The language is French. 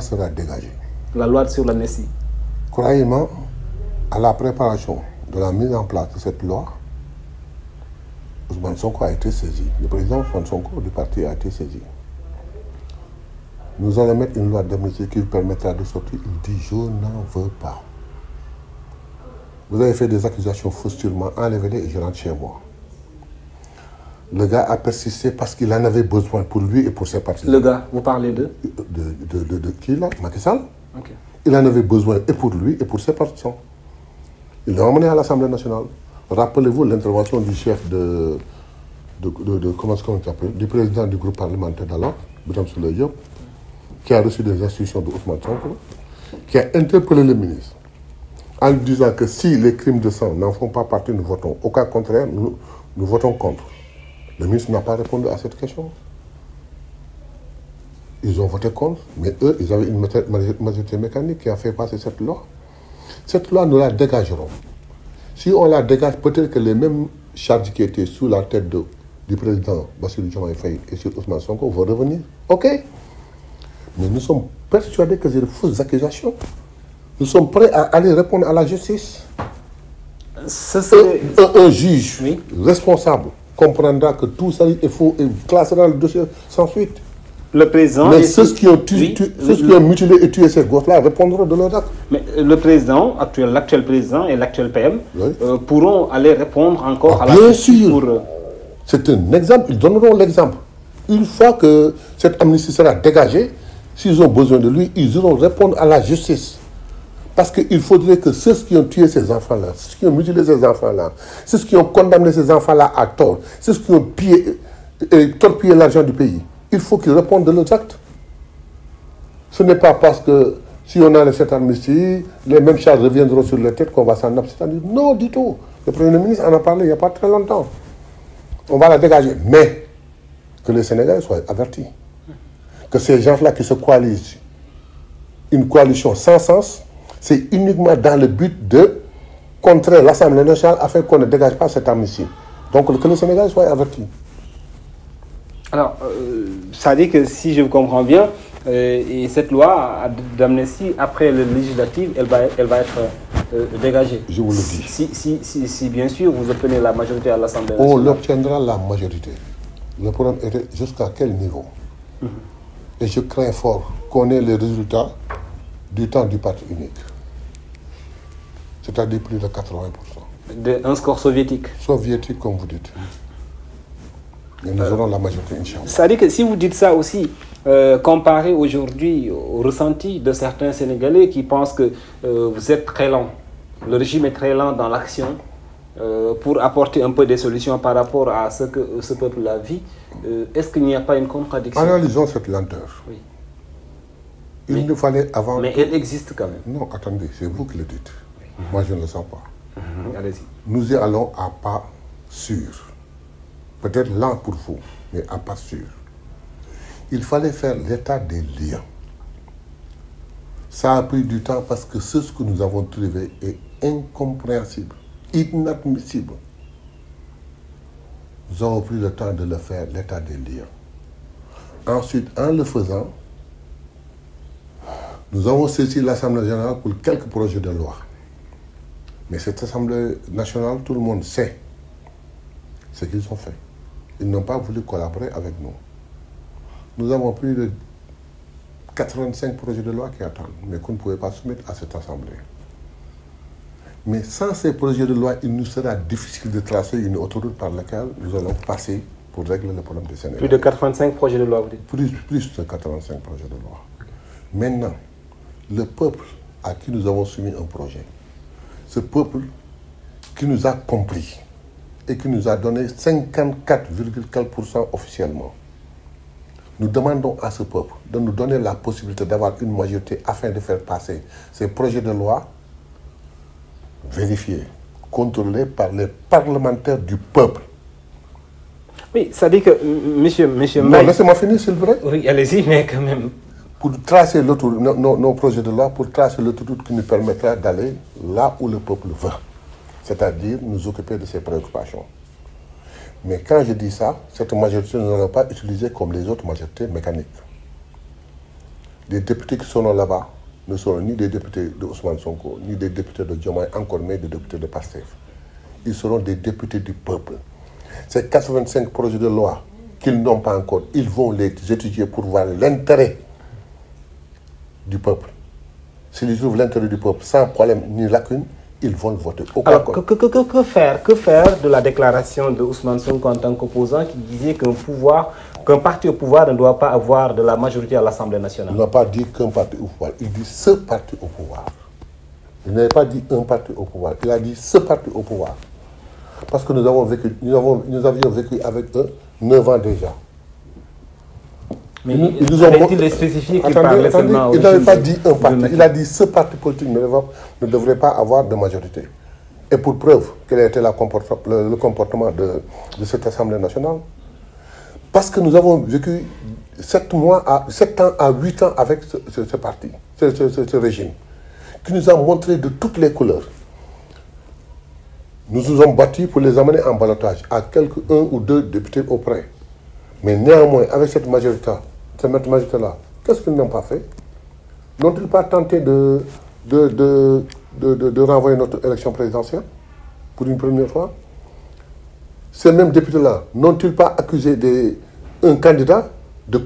ça sera dégagé. La loi sur l'amnistie. Croyez-moi, à la préparation de la mise en place de cette loi, Ousmane Sonko a été saisi. Le président Ousmane Sonko du parti a été saisi. Nous allons mettre une loi d'amnistie qui vous permettra de sortir. Il dit, je n'en veux pas. Vous avez fait des accusations fausses sur moi, enlevez-les et je rentre chez moi. Le gars a persisté parce qu'il en avait besoin pour lui et pour ses partisans. Le gars, vous parlez de qui là? Macky Sall. Okay. Il en avait besoin et pour lui et pour ses partisans. Il l'a emmené à l'Assemblée nationale. Rappelez-vous l'intervention du chef comment ça s'appelle, du président du groupe parlementaire d'alors, Birame Souleye Diop, qui a reçu des instructions de Ousmane Sonko, qui a interpellé le ministre en lui disant que si les crimes de sang n'en font pas partie, nous votons. Au cas contraire, nous votons contre. Le ministre n'a pas répondu à cette question. Ils ont voté contre, mais eux, ils avaient une majorité mécanique qui a fait passer cette loi. Cette loi, nous la dégagerons. Si on la dégage, peut-être que les mêmes charges qui étaient sous la tête du président Bassirou Diomaye Faye et sur Ousmane Sonko vont revenir. OK. Mais nous sommes persuadés que c'est de fausses accusations. Nous sommes prêts à aller répondre à la justice. Un juge responsable comprendra que tout ça est faux et classera le dossier sans suite. Le président... Mais ceux qui ont mutilé et tué ces gosses-là répondront de leurs actes. Mais le président, l'actuel président et l'actuel PM pourront aller répondre encore à la justice. Bien sûr. C'est un exemple, ils donneront l'exemple. Une fois que cette amnistie sera dégagée, s'ils ont besoin de lui, ils iront répondre à la justice. Parce qu'il faudrait que ceux qui ont tué ces enfants-là, ceux qui ont mutilé ces enfants-là, ceux qui ont condamné ces enfants-là à tort, ceux qui ont torpillé l'argent du pays, il faut qu'ils répondent de leurs actes. Ce n'est pas parce que si on a cette amnistie, les mêmes charges reviendront sur leur tête qu'on va s'en abstenir. Non, du tout. Le Premier ministre en a parlé il n'y a pas très longtemps. On va la dégager. Mais que les Sénégalais soient avertis. Que ces gens-là qui se coalisent, une coalition sans sens, c'est uniquement dans le but de contrer l'Assemblée nationale afin qu'on ne dégage pas cette amnistie. Donc que les Sénégalais soient avertis. Alors, ça dit que si je vous comprends bien, et cette loi d'amnistie, après le législatif, elle va être dégagée. Je vous le dis. Si bien sûr vous obtenez la majorité à l'Assemblée nationale. On obtiendra la majorité. Le problème était jusqu'à quel niveau. Et je crains fort qu'on ait les résultats du temps du parti unique. C'est-à-dire plus de 80%. Un score soviétique. Soviétique, comme vous dites. Et nous aurons la majorité, Inch'Allah. Ça dit que si vous dites ça aussi, comparé aujourd'hui au ressenti de certains Sénégalais qui pensent que vous êtes très lent, le régime est très lent dans l'action pour apporter un peu des solutions par rapport à ce que ce peuple a vu, est-ce qu'il n'y a pas une contradiction? Analysons cette lenteur. Oui. Il nous fallait avant... Mais elle existe quand même. Non, attendez, c'est vous qui le dites. Oui. Moi, je ne le sens pas. Allez-y. Nous y allons à pas sûr. Peut-être lent pour vous, mais à pas sûr. Il fallait faire l'état des lieux. Ça a pris du temps parce que ce que nous avons trouvé est incompréhensible, inadmissible. Nous avons pris le temps de le faire, l'état des lieux. Ensuite, en le faisant, nous avons saisi l'Assemblée nationale pour quelques projets de loi. Mais cette Assemblée nationale, tout le monde sait ce qu'ils ont fait. Ils n'ont pas voulu collaborer avec nous. Nous avons plus de 85 projets de loi qui attendent, mais qu'on ne pouvait pas soumettre à cette Assemblée. Mais sans ces projets de loi, il nous sera difficile de tracer une autoroute par laquelle nous allons passer pour régler le problème du Sénégal. Plus de 85 projets de loi, vous dites? Plus de 85 projets de loi. Maintenant, le peuple à qui nous avons soumis un projet, ce peuple qui nous a compris et qui nous a donné 54,4% officiellement, nous demandons à ce peuple de nous donner la possibilité d'avoir une majorité afin de faire passer ces projets de loi vérifiés, contrôlés par les parlementaires du peuple. Oui, ça dit que, monsieur Non, laissez-moi finir, s'il vous plaît. Oui, allez-y, mais quand même... Pour tracer nos projets de loi, pour tracer l'autoroute qui nous permettra d'aller là où le peuple veut. C'est-à-dire nous occuper de ses préoccupations. Mais quand je dis ça, cette majorité, nous n'allons pas utiliser comme les autres majorités mécaniques. des députés qui seront là-bas ne seront ni des députés de Ousmane Sonko, ni des députés de Diomaye, encore mais des députés de Pastef. Ils seront des députés du peuple. Ces 85 projets de loi qu'ils n'ont pas encore, ils vont les étudier pour voir l'intérêt du peuple. S'ils trouvent l'intérêt du peuple sans problème ni lacune, ils vont le voter. Alors, que faire de la déclaration de Ousmane Sonko en tant qu'opposant qui disait qu'un parti au pouvoir ne doit pas avoir de la majorité à l'Assemblée nationale? Il n'a pas dit qu'un parti au pouvoir, il dit ce parti au pouvoir. Il n'avait pas dit un parti au pouvoir, il a dit ce parti au pouvoir. Parce que nous avions vécu avec eux 9 ans déjà. Mais il spécifié qu'il parlait seulement il n'avait pas dit un parti, il a dit ce parti politique ne devrait pas avoir de majorité. Et pour preuve, quel était le comportement de cette Assemblée nationale? Parce que nous avons vécu 7 ans à 8 ans avec ce parti, ce régime, qui nous a montré de toutes les couleurs. Nous nous sommes battus pour les amener en ballottage à un ou deux députés auprès. Mais néanmoins, avec cette majorité-là, qu'est-ce qu'ils n'ont pas fait? N'ont-ils pas tenté de renvoyer notre élection présidentielle pour une première fois? Ces mêmes députés-là, n'ont-ils pas accusé un candidat de